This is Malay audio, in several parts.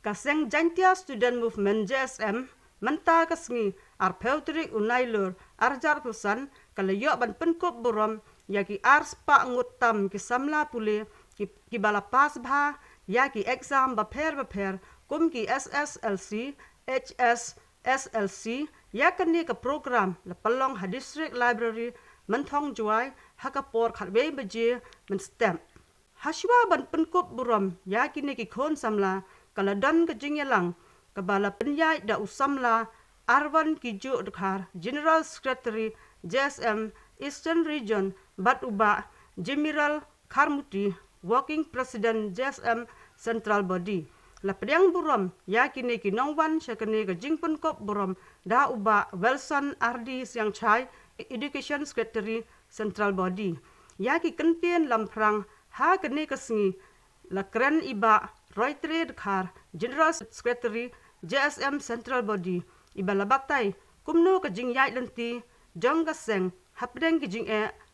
kaseng jantia student movement JSM menta kasngi arpeutrik unailur arjar kusan kalayo ban Pynkup burom yaki ars pa ngut tam ki samla pule ki bala pas bha yaki exam bapher kum ki SSLC HSSLC yakani ka program la palong ha district library menthong juai hakapor khatbe beje men stamp Hashwa ban Pynkup burom yakini ki khon samla kaladan ke jingyalang kabala penyai da usamla arwan ki ju dekhar General Secretary JSM Eastern Region bat uba General Kharmuti Working President JSM Central Body la pedang burom yakini ki nongwan syakani ke jing Pynkup burom da uba Wilson RD Siang Chai Education Secretary Central Body yaki kentien lamprang ha kene kasngi la kren iba Roytre dekhar General Secretary JSM Central Body iba labatai kumno ke jing yai lenti jong kaseng hapdeng ke jing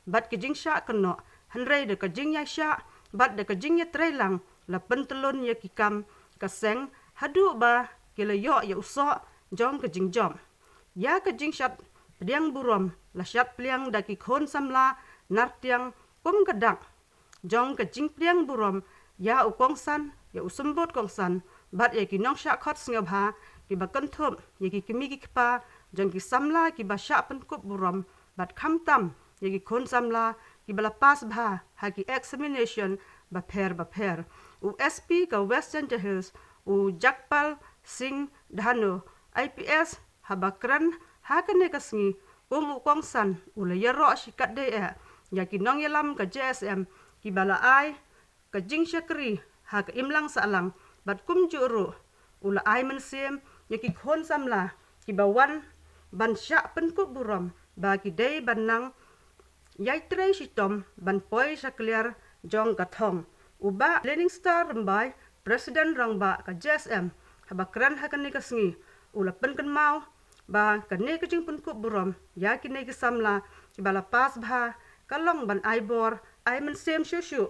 bat ke jing sha keno hanrei de ke jing yai sha bat de ke jing ya trelang la pentelon ya kikam kaseng hadu ba kila yo ya uso jong ke jing jom ya ke jing shat pedang burom la shat pliang da ki khon samla nartiang kum kedak jong ke jing pliang burom ya ukongsan ya usembot kongsan bat ya ki nong sha khot ngabha ki bakan thop ya ki kimi ki kpa jong ki samla ki ba sha Pynkup burom bat khamtam ya ki khon samla ki bala pas bha ha ki examination bapher USP ka Western Hills u Jakpal Singh Dhano IPS habakran ha kane kasngi ukongsan ula yaro shikat de ya ki nong yalam ka JSM ki bala ai ka jing syakri ha ka imlang salang bat kum juru ula ai mensem ya ki khon samla ki bawan ban sya Pynkup burom ba ki dei banang yai trei sitom ban poi sakliar jong kathong uba learning star rambai president rangba ka JSM habakran ha kani kasngi ula penken mau ba kane ka jing Pynkup burom ya ki ne ki samla ki bala pas bha kalong ban aibor ai mensem shushu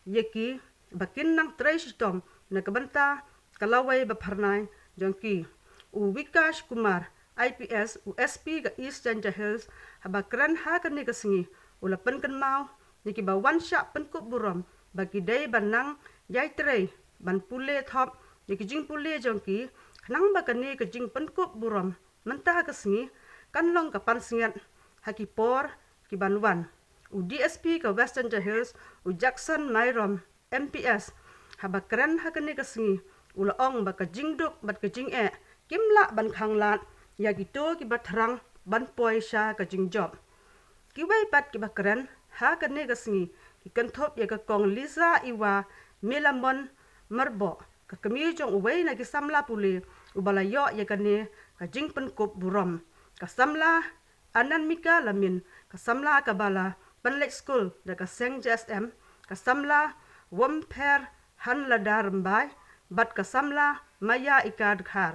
yeki bakin nang trei sitom na kabanta kalawai bapharnai jongki u Vikash Kumar IPS USP ga Eastern Hills habakran ha kani kasngi ula penken mau niki ba wan sha Pynkup burom bagi dei banang yai trei ban pule thop niki jing pule jongki nang ba kani ke jing Pynkup burom mentah kasngi kanlong kapan singat hakipor ki banwan u DSP ka Western Hills u Jackson Myrom MPS habakran hakani kasngi ula ong ba ka jingduk bat ka jing kimla ban khanglat ya gitu ki bathrang ban poi sha ka jing job ki wai pat ki bakran ha kani kasngi ki kanthop ya ka kong Lisa Iwa Melamon Marbo ka kami jong uwei na ki samla pule ubala yo ya kani ka jing Pynkup burom ka samla anan mika lamin ka samla ka bala Panlek School da ka seng JSM ka samla wamper han ladar mbai bat ka samla maya ikad khar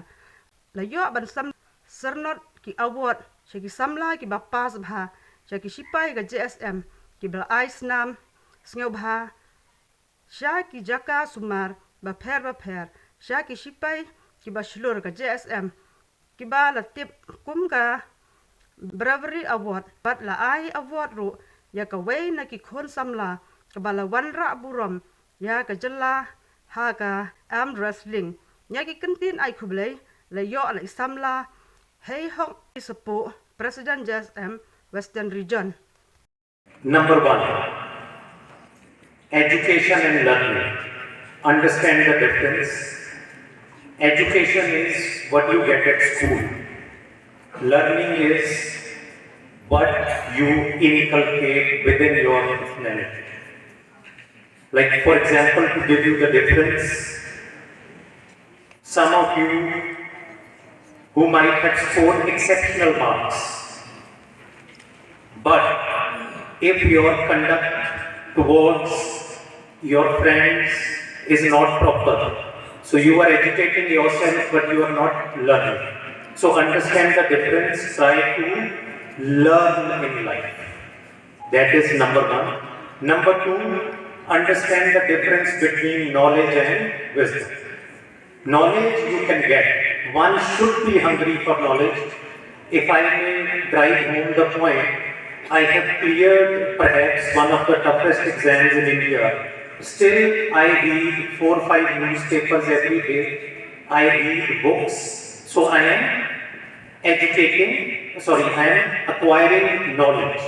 la yo ban sam sernot ki award shaki samla ki bapas bha shaki sipai ka JSM ki bal ais nam sngew bha shaki jaka sumar bapher shaki sipai ki bashlur ka JSM ki bala tip kum ka bravery award bat la ai award ru ya ka wei na ki khon samla ka bala wanra burom ya ka jalla ha ka arm wrestling ya ki kentin ai khublei la yo la samla hei hok isapu president JSM Western Region. Number 1, education and learning. Understand the difference. Education is what you get at school. Learning is what you inculcate within your personality. Like, for example, to give you the difference, some of you who might have scored exceptional marks, but if your conduct towards your friends is not proper, so you are educating yourself but you are not learning. So understand the difference, try to learn in life. That is number 1. Number 2, understand the difference between knowledge and wisdom. Knowledge you can get. One should be hungry for knowledge. If I may drive home the point, I have cleared perhaps one of the toughest exams in India. Still, I read 4 or 5 newspapers every day. I read books. So I am I am acquiring knowledge,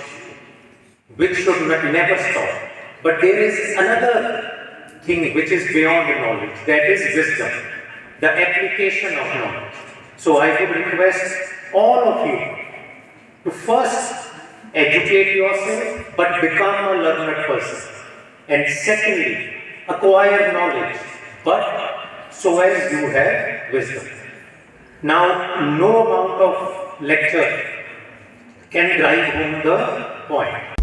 which should never stop. But there is another thing which is beyond the knowledge, that is wisdom, the application of knowledge. So I would request all of you to first educate yourself, but become a learned person. And secondly, acquire knowledge, but so as you have wisdom. Now, no amount of lecture can drive home the point.